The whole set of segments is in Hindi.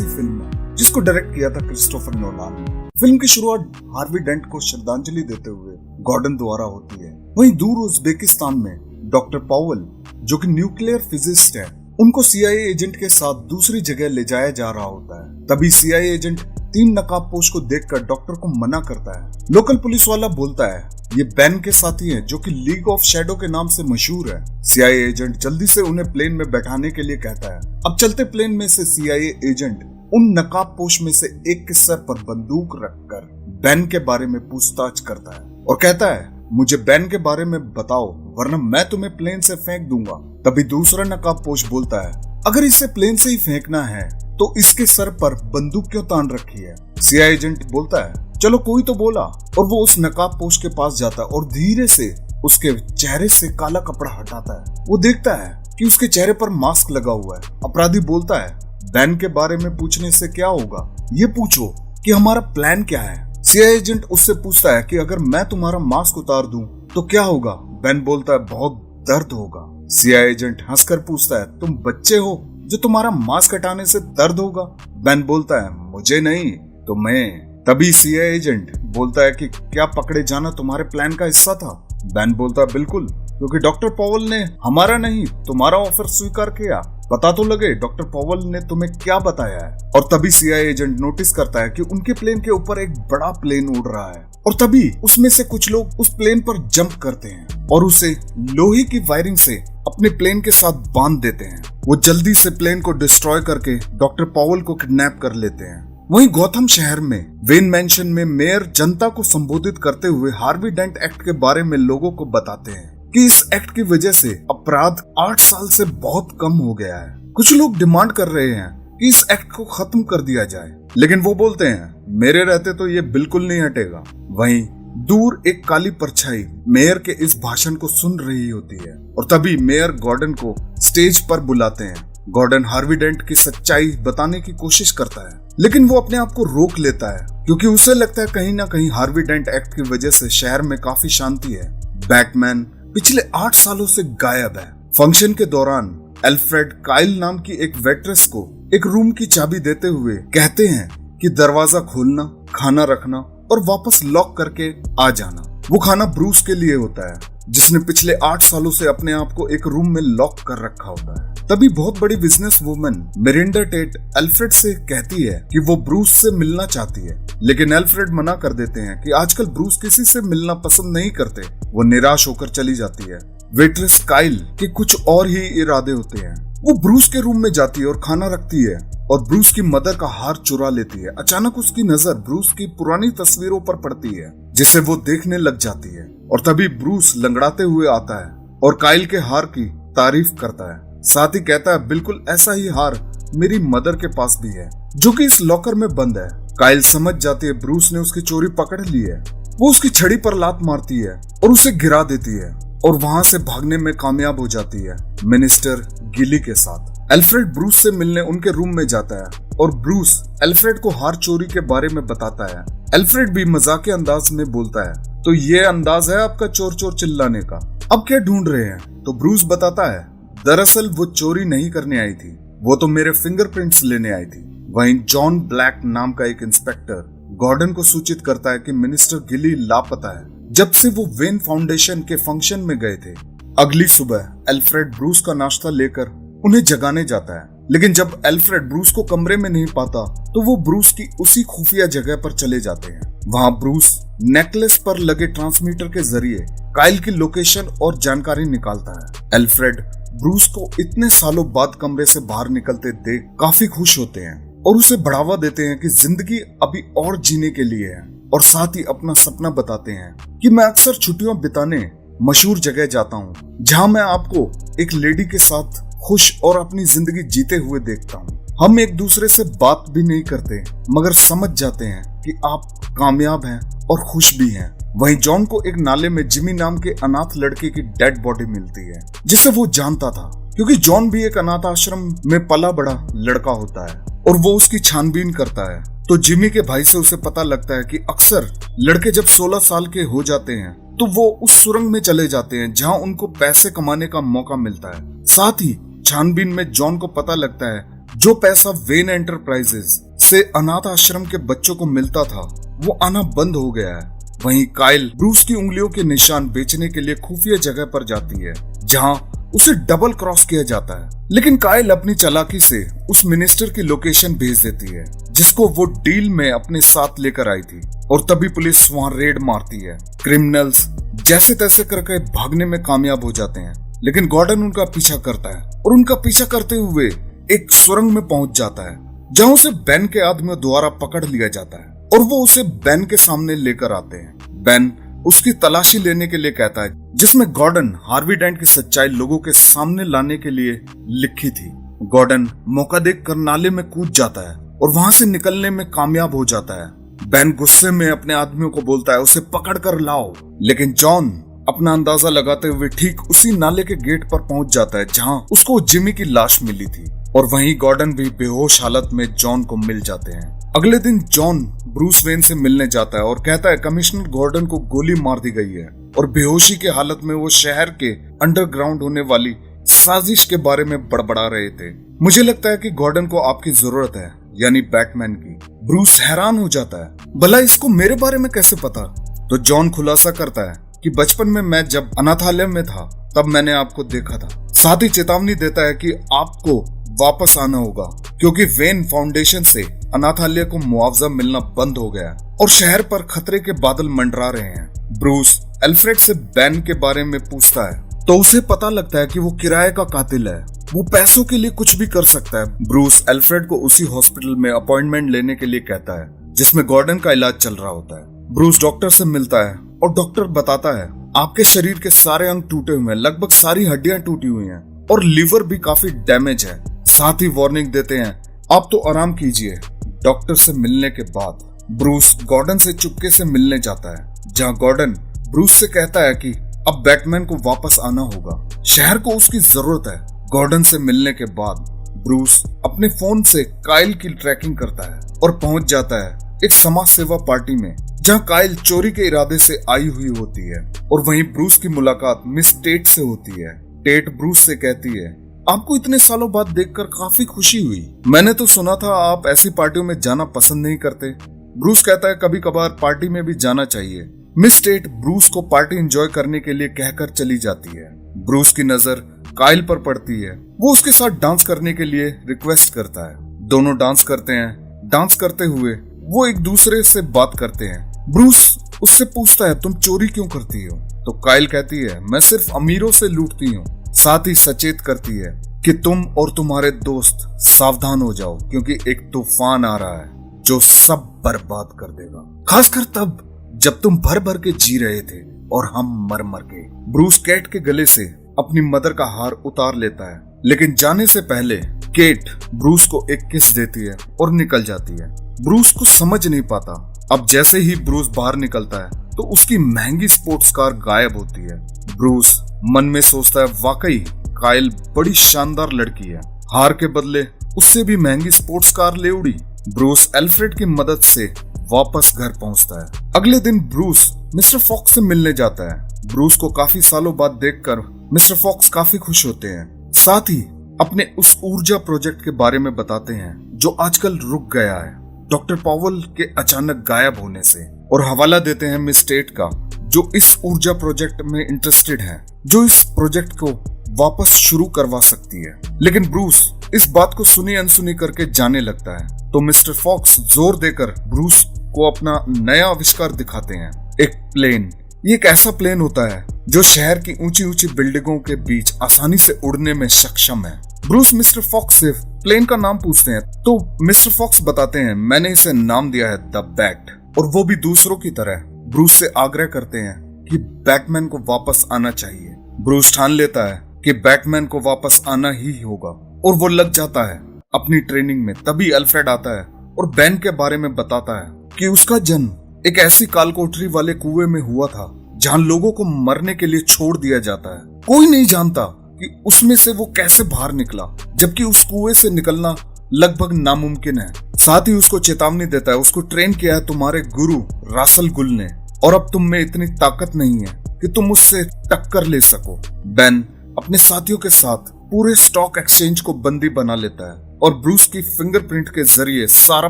ऐसी फिल्म है जिसको डायरेक्ट किया था क्रिस्टोफर नोलान ने। फिल्म की शुरुआत हार्वी डेंट को श्रद्धांजलि देते हुए गॉर्डन द्वारा होती है। वहीं दूर उज़्बेकिस्तान में डॉक्टर पॉवेल, जो कि न्यूक्लियर फिजिस्ट है, उनको सीआईए एजेंट के साथ दूसरी जगह ले जाया जा रहा होता है। तभी सीआईए एजेंट 3 नकाबपोश को देखकर डॉक्टर को मना करता है। लोकल पुलिस वाला बोलता है ये बैन के साथी हैं, जो कि लीग ऑफ शैडो के नाम से मशहूर है। सीआईए एजेंट जल्दी से उन्हें प्लेन में बैठाने के लिए कहता है। अब चलते प्लेन में से सीआईए एजेंट उन नकाबपोश में से एक के सर पर बंदूक रखकर बैन के बारे में पूछताछ करता है और कहता है मुझे बैन के बारे में बताओ, वरना मैं तुम्हें प्लेन से फेंक दूंगा। तभी दूसरा नकाबपोश बोलता है अगर इसे प्लेन से ही फेंकना है तो इसके सर पर बंदूक क्यों तान रखी है। सीआईए एजेंट बोलता है चलो कोई तो बोला, और वो उस नकाबपोश के पास जाता है और धीरे से उसके चेहरे से काला कपड़ा हटाता है। वो देखता है कि उसके चेहरे पर मास्क लगा हुआ है। अपराधी बोलता है बैन के बारे में पूछने से क्या होगा, ये पूछो कि हमारा प्लान क्या है। सीआईए एजेंट उससे पूछता है कि अगर मैं तुम्हारा मास्क उतार दूं तो क्या होगा। बैन बोलता है बहुत दर्द होगा। सीआईए एजेंट हंसकर पूछता है तुम बच्चे हो जो तुम्हारा मास्क हटाने से दर्द होगा। बैन बोलता है मुझे नहीं तो मैं। तभी सीआईए एजेंट बोलता है कि क्या पकड़े जाना तुम्हारे प्लान का हिस्सा था। बैन बोलता है बिल्कुल, क्योंकि डॉक्टर पॉवेल ने हमारा नहीं तुम्हारा ऑफर स्वीकार किया। पता तो लगे डॉक्टर पॉवेल ने तुम्हें क्या बताया है। और तभी सीआईए एजेंट नोटिस करता है कि उनके प्लेन के ऊपर एक बड़ा प्लेन उड़ रहा है और तभी उसमें से कुछ लोग उस प्लेन पर जंप करते हैं और उसे लोहे की वायरिंग से अपने प्लेन के साथ बांध देते हैं। वो जल्दी से प्लेन को डिस्ट्रॉय करके डॉक्टर पॉवेल को किडनैप कर लेते हैं। वहीं गौथम शहर में वेन मैंशन में मेयर जनता को संबोधित करते हुए हार्वी डेंट एक्ट के बारे में लोगों को बताते हैं कि इस एक्ट की वजह से अपराध 8 साल से बहुत कम हो गया है। कुछ लोग डिमांड कर रहे हैं कि इस एक्ट को खत्म कर दिया जाए, लेकिन वो बोलते हैं मेरे रहते तो ये बिल्कुल नहीं हटेगा। वहीं दूर एक काली परछाई मेयर के इस भाषण को सुन रही होती है और तभी मेयर गॉर्डन को स्टेज पर बुलाते हैं। गॉर्डन हार्वी डेंट की सच्चाई बताने की कोशिश करता है, लेकिन वो अपने आप को रोक लेता है क्योंकि उसे लगता है कहीं ना कहीं हार्वी डेंट एक्ट की वजह से शहर में काफी शांति है। बैटमैन पिछले 8 सालों से गायब है। फंक्शन के दौरान एल्फ्रेड काइल नाम की एक वेट्रेस को एक रूम की चाबी देते हुए कहते हैं कि दरवाजा खोलना, खाना रखना और वापस लॉक करके आ जाना। वो खाना ब्रूस के लिए होता है, जिसने पिछले 8 सालों से अपने आप को एक रूम में लॉक कर रखा होता है। तभी बहुत बड़ी business woman Miranda Tate Alfred से कहती है कि वो ब्रूस से मिलना चाहती है, लेकिन एल्फ्रेड मना कर देते हैं कि आजकल ब्रूस किसी से मिलना पसंद नहीं करते। वो निराश होकर चली जाती है। वेट्रेस काइल के कुछ और ही इरादे होते हैं। वो ब्रूस के रूम में जाती है और खाना रखती है और ब्रूस की मदर का हार चुरा लेती है। अचानक उसकी नजर ब्रूस की पुरानी तस्वीरों पर पड़ती है, जिसे वो देखने लग जाती है और तभी ब्रूस लंगड़ाते हुए आता है और काइल के हार की तारीफ करता है। साथ ही कहता है बिल्कुल ऐसा ही हार मेरी मदर के पास भी है, जो कि इस लॉकर में बंद है। काइल समझ जाती है ब्रूस ने उसकी चोरी पकड़ ली है। वो उसकी छड़ी पर लात मारती है और उसे गिरा देती है और वहां से भागने में कामयाब हो जाती है मिनिस्टर गिली के साथ। एल्फ्रेड ब्रूस से मिलने उनके रूम में जाता है और ब्रूस एल्फ्रेड को हार चोरी के बारे में बताता है। एल्फ्रेड भी मजाक के अंदाज में बोलता है तो ये अंदाज है आपका चोर चोर चिल्लाने का, अब क्या ढूंढ रहे हैं। तो ब्रूस बताता है दरअसल वो चोरी नहीं करने आई थी, वो तो मेरे फिंगरप्रिंट्स लेने आई थी। वहीं जॉन ब्लैक नाम का एक इंस्पेक्टर गॉर्डन को सूचित करता है कि मिनिस्टर गिली लापता है जब से वो वेन फाउंडेशन के फंक्शन में गए थे। अगली सुबह एल्फ्रेड ब्रूस का नाश्ता लेकर उन्हें जगाने जाता है, लेकिन जब एल्फ्रेड ब्रूस को कमरे में नहीं पाता तो वो ब्रूस की उसी खुफिया जगह पर चले जाते हैं। वहां ब्रूस नेकलेस पर लगे ट्रांसमीटर के जरिए काइल की लोकेशन और जानकारी निकालता है। एल्फ्रेड ब्रूस को इतने सालों बाद कमरे से बाहर निकलते देख काफी खुश होते हैं और उसे बढ़ावा देते हैं कि जिंदगी अभी और जीने के लिए है, और साथ ही अपना सपना बताते हैं कि मैं अक्सर छुट्टियां बिताने मशहूर जगह जाता हूँ जहाँ मैं आपको एक लेडी के साथ खुश और अपनी जिंदगी जीते हुए देखता हूँ। हम एक दूसरे से बात भी नहीं करते मगर समझ जाते हैं कि आप कामयाब हैं और खुश भी हैं। वहीं जॉन को एक नाले में जिमी नाम के अनाथ लड़के की डेड बॉडी मिलती है, जिसे वो जानता था क्योंकि जॉन भी एक अनाथ आश्रम में पला बड़ा लड़का होता है और वो उसकी छानबीन करता है। तो जिमी के भाई से उसे पता लगता है कि अक्सर लड़के जब 16 साल के हो जाते हैं तो वो उस सुरंग में चले जाते हैं जहां उनको पैसे कमाने का मौका मिलता है। साथ ही छानबीन में जॉन को पता लगता है जो पैसा वेन एंटरप्राइजेस से अनाथ आश्रम के बच्चों को मिलता था वो आना बंद हो गया है। वहीं काइल ब्रूस की उंगलियों के निशान बेचने के लिए खुफिया जगह पर जाती है जहां उसे डबल क्रॉस किया जाता है, लेकिन काइल अपनी चालाकी से उस मिनिस्टर की लोकेशन भेज देती है जिसको वो डील में अपने साथ लेकर आई थी, और तभी पुलिस वहां रेड मारती है। क्रिमिनल्स जैसे तैसे करके भागने में कामयाब हो जाते हैं, लेकिन गॉर्डन उनका पीछा करता है और उनका पीछा करते हुए एक सुरंग में पहुंच जाता है जहां उसे बेन के आदमियों द्वारा पकड़ लिया जाता है और वो उसे बेन के सामने लेकर आते हैं। बेन उसकी तलाशी लेने के लिए कहता है जिसमें गॉर्डन हार्वी डेंट की सच्चाई लोगों के सामने लाने के लिए लिखी थी। गॉर्डन मौका देखकर नाले में कूद जाता है और वहां से निकलने में कामयाब हो जाता है। बेन गुस्से में अपने आदमियों को बोलता है उसे पकड़ कर लाओ, लेकिन जॉन अपना अंदाजा लगाते हुए ठीक उसी नाले के गेट पर पहुंच जाता है जहां उसको जिमी की लाश मिली थी, और वहीं गॉर्डन भी बेहोश हालत में जॉन को मिल जाते हैं। अगले दिन जॉन ब्रूस वेन से मिलने जाता है और कहता है कमिश्नर गॉर्डन को गोली मार दी गई है और बेहोशी के हालत में वो शहर के अंडरग्राउंड होने वाली साजिश के बारे में बड़बड़ा रहे थे। मुझे लगता है कि गॉर्डन को आपकी जरूरत है, यानी बैटमैन की। ब्रूस हैरान हो जाता है, भला इसको मेरे बारे में कैसे पता? तो जॉन खुलासा करता है कि बचपन में मैं जब अनाथालय में था तब मैंने आपको देखा था। साथ ही चेतावनी देता है कि आपको वापस आना होगा क्योंकि वेन फाउंडेशन से अनाथालय को मुआवजा मिलना बंद हो गया और शहर पर खतरे के बादल मंडरा रहे हैं। ब्रूस एल्फ्रेड से बेन के बारे में पूछता है तो उसे पता लगता है कि वो किराए का कातिल है, वो पैसों के लिए कुछ भी कर सकता है। ब्रूस एल्फ्रेड को उसी हॉस्पिटल में अपॉइंटमेंट लेने के लिए कहता है जिसमें गॉर्डन का इलाज चल रहा होता है। ब्रूस डॉक्टर से मिलता है और डॉक्टर बताता है आपके शरीर के सारे अंग टूटे हुए हैं, लगभग सारी हड्डियां टूटी हुई हैं और लिवर भी काफी डैमेज है। साथ ही वार्निंग देते हैं आप तो आराम कीजिए। डॉक्टर से मिलने के बाद ब्रूस गॉर्डन से चुपके से मिलने जाता है जहां गॉर्डन ब्रूस से कहता है कि अब बैटमैन को वापस आना होगा, शहर को उसकी जरूरत है। गॉर्डन से मिलने के बाद ब्रूस अपने फोन से काइल की ट्रैकिंग करता है और पहुंच जाता है एक समाज सेवा पार्टी में जहां काइल चोरी के इरादे से आई हुई होती है, और वहीं ब्रूस की मुलाकात मिस टेट से होती है। टेट ब्रूस से कहती है आपको इतने सालों बाद देखकर काफी खुशी हुई, मैंने तो सुना था आप ऐसी पार्टियों में जाना पसंद नहीं करते। ब्रूस कहता है कभी कभार पार्टी में भी जाना चाहिए। मिस टेट ब्रूस को पार्टी एंजॉय करने के लिए कहकर चली जाती है। ब्रूस की नजर काइल पर पड़ती है, वो उसके साथ डांस करने के लिए रिक्वेस्ट करता है। दोनों डांस करते हैं। डांस करते हुए वो एक दूसरे से बात करते हैं। ब्रूस उससे पूछता है तुम चोरी क्यों करती हो? तो काइल कहती है मैं सिर्फ अमीरों से लूटती हूँ। साथ ही सचेत करती है कि तुम और तुम्हारे दोस्त सावधान हो जाओ क्योंकि एक तूफान आ रहा है जो सब बर्बाद कर देगा, खासकर तब जब तुम भर भर के जी रहे थे और हम मर मर के। ब्रूस केट के गले से अपनी मदर का हार उतार लेता है, लेकिन जाने से पहले केट ब्रूस को एक किस देती है और निकल जाती है। ब्रूस को समझ नहीं पाता। अब जैसे ही ब्रूस बाहर निकलता है तो उसकी महंगी स्पोर्ट्स कार गायब होती है। ब्रूस मन में सोचता है वाकई काइल बड़ी शानदार लड़की है, हार के बदले उससे भी महंगी स्पोर्ट्स कार ले उड़ी। ब्रूस एल्फ्रेड की मदद से वापस घर पहुंचता है। अगले दिन ब्रूस मिस्टर फॉक्स से मिलने जाता है। ब्रूस को काफी सालों बाद देखकर मिस्टर फॉक्स काफी खुश होते हैं। साथ ही अपने उस ऊर्जा प्रोजेक्ट के बारे में बताते हैं जो आजकल रुक गया है डॉक्टर पॉवल के अचानक गायब होने से, और हवाला देते हैं मिस टेट का जो इस ऊर्जा प्रोजेक्ट में इंटरेस्टेड है, जो इस प्रोजेक्ट को वापस शुरू करवा सकती है। लेकिन ब्रूस इस बात को सुनी अनसुनी करके जाने लगता है, तो मिस्टर फॉक्स जोर देकर ब्रूस को अपना नया आविष्कार दिखाते हैं, एक प्लेन। ये एक ऐसा प्लेन होता है जो शहर की ऊंची ऊंची बिल्डिंगों के बीच आसानी से उड़ने में सक्षम है। ब्रूस मिस्टर फॉक्स से प्लेन का नाम पूछते हैं तो मिस्टर फॉक्स बताते हैं मैंने इसे नाम दिया है द बैट, और वो भी दूसरों की तरह ब्रूस से आग्रह करते हैं कि बैटमैन को वापस आना चाहिए। ब्रूस ठान लेता है कि बैटमैन को वापस आना ही होगा और वो लग जाता है अपनी ट्रेनिंग में। तभी अल्फ्रेड आता है और बेन के बारे में बताता है कि उसका जन्म एक ऐसी कालकोठरी वाले कुएं में हुआ था जहां लोगों को मरने के लिए छोड़ दिया जाता है। कोई नहीं जानता कि उसमें से वो कैसे बाहर निकला, जबकि उस कुएं से निकलना लगभग नामुमकिन है। साथ ही उसको चेतावनी देता है उसको ट्रेन किया है तुम्हारे गुरु रासल गुल ने, और अब तुम में इतनी ताकत नहीं है कि तुम उससे टक्कर ले सको। बेन अपने साथियों के साथ पूरे स्टॉक एक्सचेंज को बंदी बना लेता है और ब्रूस की फिंगरप्रिंट के जरिए सारा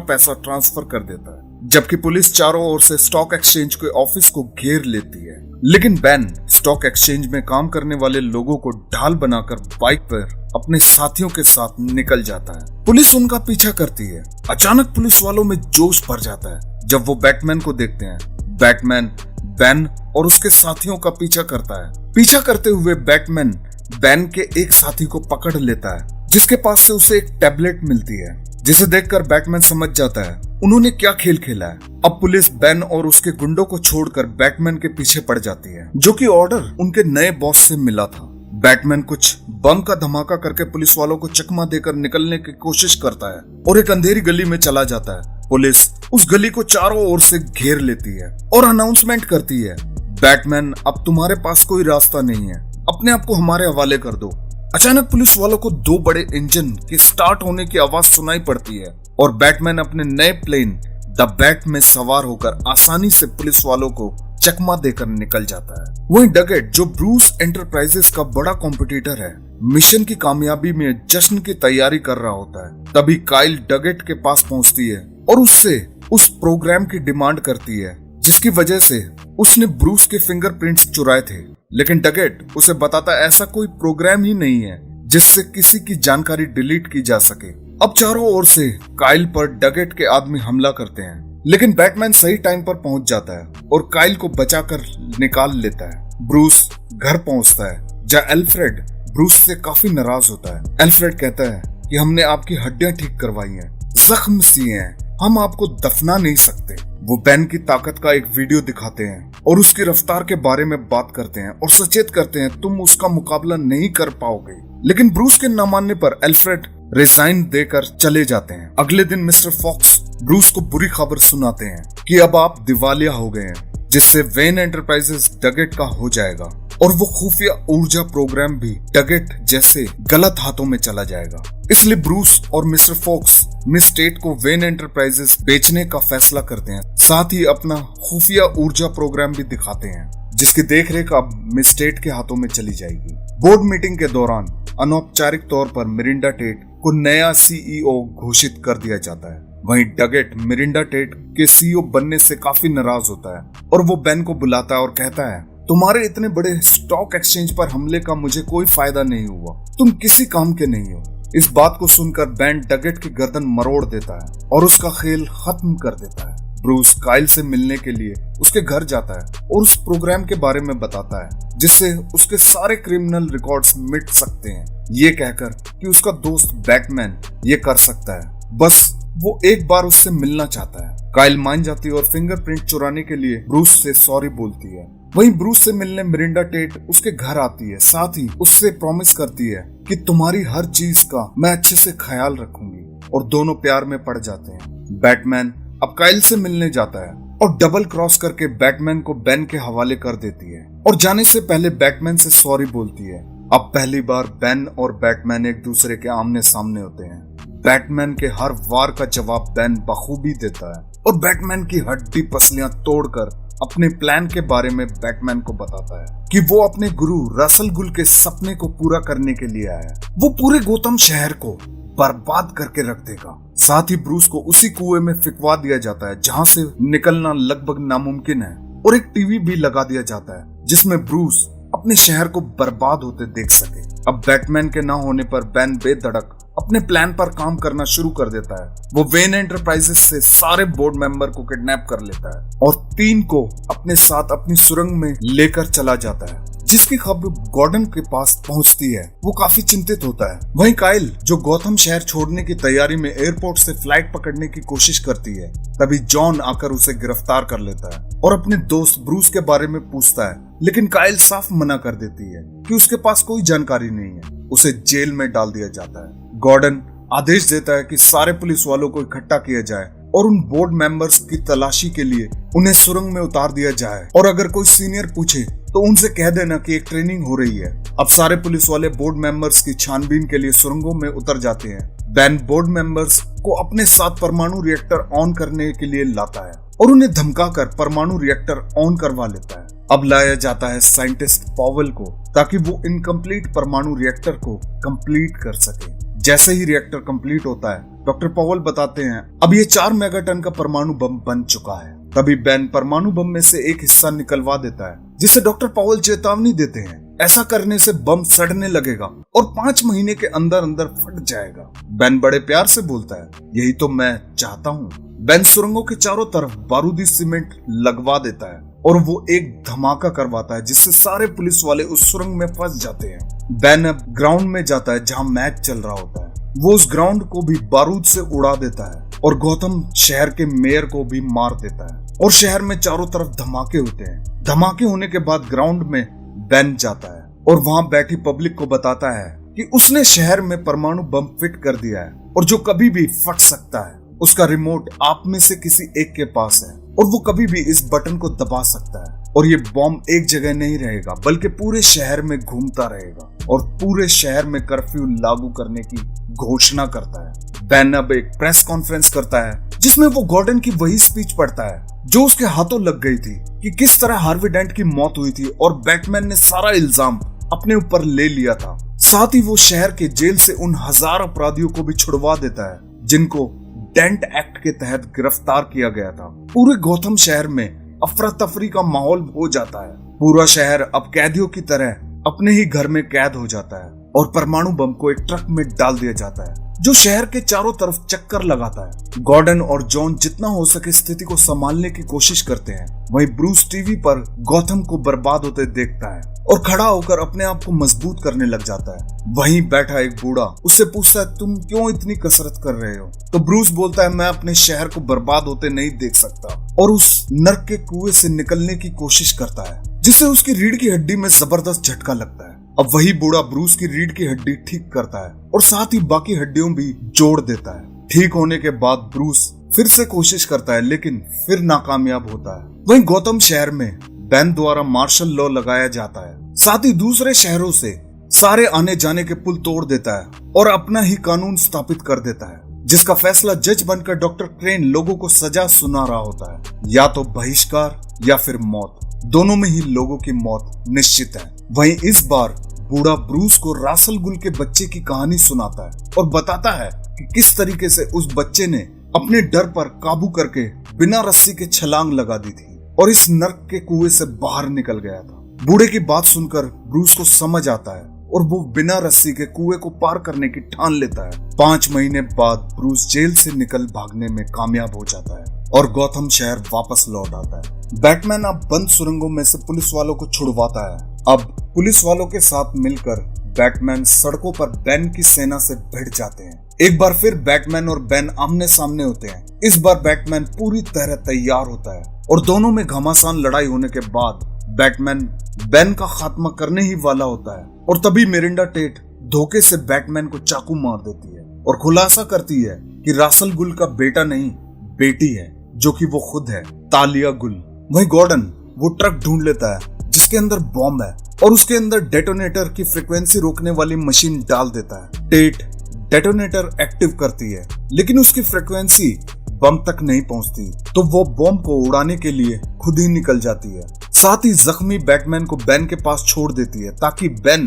पैसा ट्रांसफर कर देता है, जबकि पुलिस चारों ओर से स्टॉक एक्सचेंज के ऑफिस को घेर लेती है। लेकिन बेन स्टॉक एक्सचेंज में काम करने वाले लोगों को ढाल बनाकर बाइक पर अपने साथियों के साथ निकल जाता है। पुलिस उनका पीछा करती है। अचानक पुलिस वालों में जोश भर जाता है जब वो बैटमैन को देखते हैं। बैटमैन बेन और उसके साथियों का पीछा करता है। पीछा करते हुए बैटमैन बेन के एक साथी को पकड़ लेता है, जिसके पास से उसे एक टैबलेट मिलती है, जिसे देखकर बैटमैन समझ जाता है उन्होंने क्या खेल खेला है। अब पुलिस बेन और उसके गुंडों को छोड़कर बैटमैन के पीछे पड़ जाती है, जो कि ऑर्डर उनके नए बॉस से मिला था। बैटमैन कुछ बम का धमाका करके पुलिस वालों को चकमा देकर निकलने की कोशिश करता है और एक अंधेरी गली में चला जाता है। पुलिस उस गली को चारों ओर से घेर लेती है और अनाउंसमेंट करती है, बैटमैन अब तुम्हारे पास कोई रास्ता नहीं है, अपने आप को हमारे हवाले कर दो। अचानक पुलिस वालों को दो बड़े इंजन के स्टार्ट होने की आवाज सुनाई पड़ती है और बैटमैन अपने नए प्लेन द बैट में सवार होकर आसानी से पुलिस वालों को चकमा देकर निकल जाता है। वहीं डगेट, जो ब्रूस एंटरप्राइजेस का बड़ा कॉम्पिटिटर है, मिशन की कामयाबी में जश्न की तैयारी कर रहा होता है। तभी काइल डगेट के पास पहुंचती है और उससे उस प्रोग्राम की डिमांड करती है जिसकी वजह से उसने ब्रूस के फिंगरप्रिंट्स चुराए थे। लेकिन डगेट उसे बताता ऐसा कोई प्रोग्राम ही नहीं है जिससे किसी की जानकारी डिलीट की जा सके। अब चारों ओर से काइल पर डगेट के आदमी हमला करते हैं, लेकिन बैटमैन सही टाइम पर पहुंच जाता है और काइल को बचाकर निकाल लेता है। ब्रूस घर पहुंचता है जहां एल्फ्रेड ब्रूस से काफी नाराज होता है। एल्फ्रेड कहता है कि हमने आपकी हड्डियां ठीक करवाई हैं, जख्म सिए हैं, हम आपको दफना नहीं सकते। वो बेन की ताकत का एक वीडियो दिखाते हैं और उसकी रफ्तार के बारे में बात करते हैं और सचेत करते हैं तुम उसका मुकाबला नहीं कर पाओगे। लेकिन ब्रूस के न मानने पर एल्फ्रेड रिजाइन देकर चले जाते हैं। अगले दिन मिस्टर फॉक्स ब्रूस को बुरी खबर सुनाते हैं कि अब आप दिवालिया हो गए हैं, जिससे वेन एंटरप्राइजेस डगेट का हो जाएगा और वो खुफिया ऊर्जा प्रोग्राम भी डगेट जैसे गलत हाथों में चला जाएगा। इसलिए ब्रूस और मिस्टर फॉक्स मिस टेट को वेन एंटरप्राइजेस बेचने का फैसला करते हैं। साथ ही अपना खुफिया ऊर्जा प्रोग्राम भी दिखाते हैं, जिसकी देखरेख अब मिस टेट के हाथों में चली जाएगी। बोर्ड मीटिंग के दौरान अनौपचारिक तौर पर मिरिंडा टेट को नया सीईओ घोषित कर दिया जाता है। वहीं डगेट मिरिंडा टेट के सीईओ बनने से काफी नाराज होता है और वो बेन को बुलाता है और कहता है, तुम्हारे इतने बड़े स्टॉक एक्सचेंज पर हमले का मुझे कोई फायदा नहीं हुआ, तुम किसी काम के नहीं हो। इस बात को सुनकर बेन डगेट की गर्दन मरोड़ देता है और उसका खेल खत्म कर देता है। ब्रूस काइल से मिलने के लिए उसके घर जाता है और उस प्रोग्राम के बारे में बताता है जिससे उसके सारे क्रिमिनल रिकॉर्ड्स मिट सकते हैं, ये कहकर कि उसका दोस्त बैटमैन ये कर सकता है, बस वो एक बार उससे मिलना चाहता है। काइल मान जाती है और फिंगरप्रिंट चुराने के लिए ब्रूस से सॉरी बोलती है। वहीं ब्रूस से मिलने मिरिंडा टेट उसके घर आती है, साथ ही उससे प्रॉमिस करती है कि तुम्हारी हर चीज का मैं अच्छे से ख्याल रखूंगी, और दोनों प्यार में पड़ जाते हैं। बैटमैन अब काइल से मिलने जाता है और डबल क्रॉस करके बैटमैन को बेन के हवाले कर देती है और जाने से पहले बैटमैन से सॉरी बोलती है। अब पहली बार बेन और बैटमैन एक दूसरे के आमने सामने होते हैं। बैटमैन के हर वार का जवाब बेन बखूबी देता है और बैटमैन की हड्डी पसलियां तोड़कर अपने प्लान के बारे में बैटमैन को बताता है कि वो अपने गुरु रसल गुल के सपने को पूरा करने के लिए आया है। वो पूरे गोथम शहर को बर्बाद करके रख देगा। साथ ही ब्रूस को उसी कुएं में फिकवा दिया जाता है जहां से निकलना लगभग नामुमकिन है, और एक टीवी भी लगा दिया जाता है जिसमें ब्रूस अपने शहर को बर्बाद होते देख सके। अब बैटमैन के ना होने पर बेन बेधड़क अपने प्लान पर काम करना शुरू कर देता है। वो वेन एंटरप्राइजेस से सारे बोर्ड मेंबर को किडनैप कर लेता है और 3 को अपने साथ अपनी सुरंग में लेकर चला जाता है, जिसकी खबर गॉर्डन के पास पहुंचती है। वो काफी चिंतित होता है। वहीं काइल, जो गौथम शहर छोड़ने की तैयारी में एयरपोर्ट से फ्लाइट पकड़ने की कोशिश करती है, तभी जॉन आकर उसे गिरफ्तार कर लेता है और अपने दोस्त ब्रूस के बारे में पूछता है, लेकिन काइल साफ मना कर देती है कि उसके पास कोई जानकारी नहीं है। उसे जेल में डाल दिया जाता है। गॉर्डन आदेश देता है कि सारे पुलिस वालों को इकट्ठा किया जाए और उन बोर्ड मेंबर्स की तलाशी के लिए उन्हें सुरंग में उतार दिया जाए, और अगर कोई सीनियर पूछे तो उनसे कह देना कि एक ट्रेनिंग हो रही है। अब सारे पुलिस वाले बोर्ड मेंबर्स की छानबीन के लिए सुरंगों में उतर जाते हैं। बेन बोर्ड मेंबर्स को अपने साथ परमाणु रिएक्टर ऑन करने के लिए लाता है और उन्हें धमकाकर परमाणु रिएक्टर ऑन करवा लेता है। अब लाया जाता है साइंटिस्ट पॉवेल को, ताकि वो इनकम्प्लीट परमाणु रिएक्टर को कंप्लीट कर सके। जैसे ही रिएक्टर कंप्लीट होता है, डॉक्टर पॉवेल बताते हैं अब ये 4 मेगाटन का परमाणु बम बन चुका है। तभी बेन परमाणु बम में से एक हिस्सा निकलवा देता है, जिससे डॉक्टर पॉवेल चेतावनी देते हैं ऐसा करने से बम सड़ने लगेगा और 5 महीने के अंदर अंदर फट जाएगा। बेन बड़े प्यार से बोलता है, यही तो मैं चाहता हूँ। बेन सुरंगों के चारों तरफ बारूदी सीमेंट लगवा देता है और वो एक धमाका करवाता है, जिससे सारे पुलिस वाले उस सुरंग में फंस जाते हैं। बेन अब ग्राउंड में जाता है जहाँ मैच चल रहा होता है। वो उस ग्राउंड को भी बारूद से उड़ा देता है और गौतम शहर के मेयर को भी मार देता है और शहर में चारों तरफ धमाके होते हैं। धमाके होने के बाद ग्राउंड में बेन जाता है और वहां बैठी पब्लिक को बताता है कि उसने शहर में परमाणु बम फिट कर दिया है और जो कभी भी फट सकता है। उसका रिमोट आप में से किसी एक के पास है और वो कभी भी इस बटन को दबा सकता है और ये बॉम्ब एक जगह नहीं रहेगा बल्कि पूरे शहर में घूमता रहेगा और पूरे शहर में कर्फ्यू लागू करने की घोषणा करता है। बेन अब एक प्रेस कॉन्फ्रेंस करता है जिसमें वो गॉर्डन की वही स्पीच पढ़ता है जो उसके हाथों लग गई थी कि किस तरह हार्वी डेंट की मौत हुई थी और बैटमैन ने सारा इल्जाम अपने ऊपर ले लिया था। साथ ही वो शहर के जेल से उन 1000 अपराधियों को भी छुड़वा देता है जिनको डेंट एक्ट के तहत गिरफ्तार किया गया था। पूरे गौथम शहर में अफरा तफरी का माहौल हो जाता है। पूरा शहर अब कैदियों की तरह अपने ही घर में कैद हो जाता है और परमाणु बम को एक ट्रक में डाल दिया जाता है जो शहर के चारों तरफ चक्कर लगाता है। गॉर्डन और जॉन जितना हो सके स्थिति को संभालने की कोशिश करते हैं। वहीं ब्रूस टीवी पर गौथम को बर्बाद होते देखता है और खड़ा होकर अपने आप को मजबूत करने लग जाता है। वहीं बैठा एक बूढ़ा उससे पूछता है, तुम क्यों इतनी कसरत कर रहे हो? तो ब्रूस बोलता है, मैं अपने शहर को बर्बाद होते नहीं देख सकता, और उस नर्क के कुएं से निकलने की कोशिश करता है जिससे उसकी रीढ़ की हड्डी में जबरदस्त झटका लगता है। अब वही बूढ़ा ब्रूस की रीढ़ की हड्डी ठीक करता है और साथ ही बाकी हड्डियों भी जोड़ देता है। ठीक होने के बाद ब्रूस फिर से कोशिश करता है लेकिन फिर नाकामयाब होता है। वहीं गौतम शहर में बेन द्वारा मार्शल लॉ लगाया जाता है। साथ ही दूसरे शहरों से सारे आने जाने के पुल तोड़ देता है और अपना ही कानून स्थापित कर देता है जिसका फैसला जज बनकर डॉक्टर क्रेन लोगों को सजा सुना रहा होता है, या तो बहिष्कार या फिर मौत। दोनों में ही लोगों की मौत निश्चित है। वहीं इस बार बूढ़ा ब्रूस को रासल गुल के बच्चे की कहानी सुनाता है और बताता है कि किस तरीके से उस बच्चे ने अपने डर पर काबू करके बिना रस्सी के छलांग लगा दी थी और इस नर्क के कुएं से बाहर निकल गया था। बूढ़े की बात सुनकर ब्रूस को समझ आता है और वो बिना रस्सी के कुएं को पार करने की ठान लेता है। 5 महीने बाद ब्रूस जेल से निकल भागने में कामयाब हो जाता है और गौथम शहर वापस लौट आता है। बैटमैन अब बंद सुरंगों में से पुलिस वालों को छुड़वाता है। अब पुलिस वालों के साथ मिलकर बैटमैन सड़कों पर बेन की सेना से भिड़ जाते हैं। एक बार फिर बैटमैन और बेन आमने सामने होते हैं। इस बार बैटमैन पूरी तरह तैयार होता है और दोनों में घमासान लड़ाई होने के बाद बैटमैन बेन का खात्मा करने ही वाला होता है और तभी मिरिंडा टेट धोखे से बैटमैन को चाकू मार देती है और खुलासा करती है कि रासल गुल का बेटा नहीं बेटी है, जो कि वो खुद है, तालिया गुल। वहीं गॉर्डन वो ट्रक ढूंढ लेता है जिसके अंदर बॉम्ब है और उसके अंदर डेटोनेटर की फ्रीक्वेंसी रोकने वाली मशीन डाल देता है। टेट डेटोनेटर एक्टिव करती है लेकिन उसकी फ्रीक्वेंसी बम तक नहीं पहुंचती, तो वो बॉम्ब को उड़ाने के लिए खुद ही निकल जाती है। साथ ही जख्मी बैटमैन को बेन के पास छोड़ देती है ताकि बेन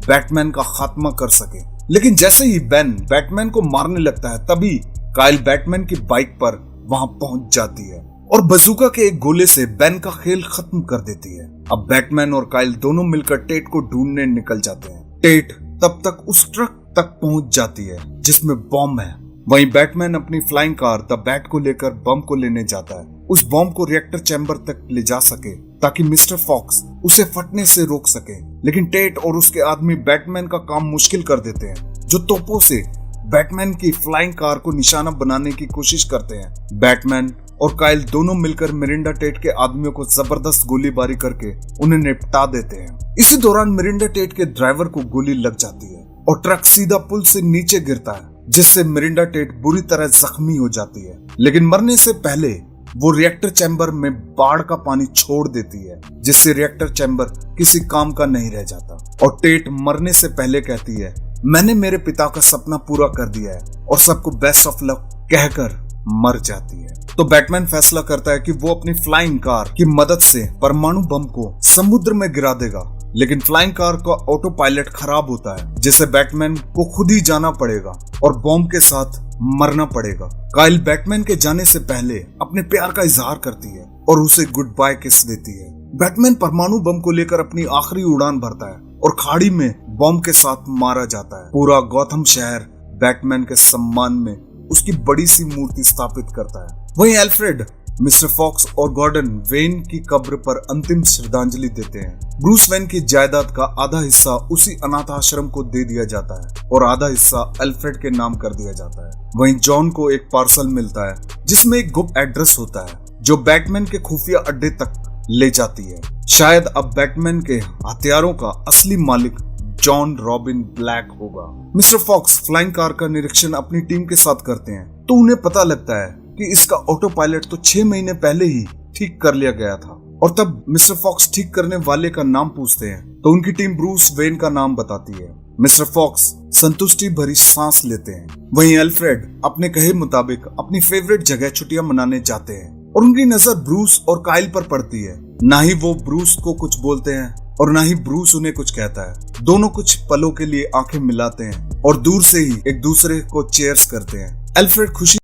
बैटमैन का खात्मा कर सके। लेकिन जैसे ही बेन बैटमैन को मारने लगता है तभी काइल बैटमैन की बाइक पर वहां पहुंच जाती है और बजूका के एक गोले से बेन का खेल खत्म कर देती है। अब बैटमैन और काइल दोनों मिलकर टेट को ढूंढने निकल जाते हैं। टेट तब तक उस ट्रक तक पहुंच जाती है जिसमें बॉम्ब है। वहीं बैटमैन अपनी फ्लाइंग कार द बैट को लेकर बम को लेने जाता है, उस बम को रिएक्टर चैम्बर तक ले जा सके ताकि मिस्टर फॉक्स उसे फटने से रोक सके। लेकिन टेट और उसके आदमी बैटमैन का काम मुश्किल कर देते हैं, जो तोपों से बैटमैन की फ्लाइंग कार को निशाना बनाने की कोशिश करते हैं। बैटमैन और काइल दोनों मिलकर मिरिंडा टेट के आदमियों को जबरदस्त गोलीबारी करके उन्हें निपटा देते हैं। इसी दौरान मिरिंडा टेट के ड्राइवर को गोली लग जाती है और ट्रक सीधा पुल से नीचे गिरता है, जिससे मिरिंडा टेट बुरी तरह जख्मी हो जाती है। लेकिन मरने से पहले वो रिएक्टर चैम्बर में बाढ़ का पानी छोड़ देती है, जिससे रिएक्टर चैम्बर किसी काम का नहीं रह जाता। और टेट मरने से पहले कहती है, मैंने मेरे पिता का सपना पूरा कर दिया है, और सबको बेस्ट ऑफ लक कहकर मर जाती है। तो बैटमैन फैसला करता है कि वो अपनी फ्लाइंग कार की मदद से परमाणु बम को समुद्र में गिरा देगा लेकिन फ्लाइंग कार का ऑटो पायलट खराब होता है, जिसे बैटमैन को खुद ही जाना पड़ेगा और बॉम्ब के साथ मरना पड़ेगा। काइल बैटमैन के जाने से पहले अपने प्यार का इजहार करती है और उसे गुड बाय किस देती है। बैटमैन परमाणु बम को लेकर अपनी आखिरी उड़ान भरता है और खाड़ी में बॉम्ब के साथ मारा जाता है। पूरा गॉथम शहर बैटमैन के सम्मान में उसकी बड़ी सी मूर्ति स्थापित करता है। वहीं एल्फ्रेड मिस्टर फॉक्स और गॉर्डन वेन की कब्र पर अंतिम श्रद्धांजलि देते हैं। ब्रूस वेन की जायदाद का आधा हिस्सा उसी अनाथ आश्रम को दे दिया जाता है और आधा हिस्सा एल्फ्रेड के नाम कर दिया जाता है। वहीं जॉन को एक पार्सल मिलता है जिसमें एक गुप्त एड्रेस होता है जो बैटमैन के खुफिया अड्डे तक ले जाती है। शायद अब बैटमैन के हथियारों का असली मालिक जॉन रॉबिन ब्लैक होगा। मिस्टर फॉक्स फ्लाइंग कार का निरीक्षण अपनी टीम के साथ करते हैं तो उन्हें पता लगता है कि इसका ऑटो पायलट तो 6 महीने पहले ही ठीक कर लिया गया था। और तब मिस्टर फॉक्स ठीक करने वाले का नाम पूछते हैं तो उनकी टीम ब्रूस वेन का नाम बताती है। मिस्टर फॉक्स संतुष्टि भरी सांस लेते हैं। वहीं एल्फ्रेड अपने कहे मुताबिक अपनी फेवरेट जगह छुट्टियां मनाने जाते हैं और उनकी नजर ब्रूस और काइल पर पड़ती है। ना ही वो ब्रूस को कुछ बोलते हैं और ना ही ब्रूस उन्हें कुछ कहता है। दोनों कुछ पलों के लिए आंखें मिलाते हैं और दूर से ही एक दूसरे को चीयर्स करते हैं। एल्फ्रेड खुशी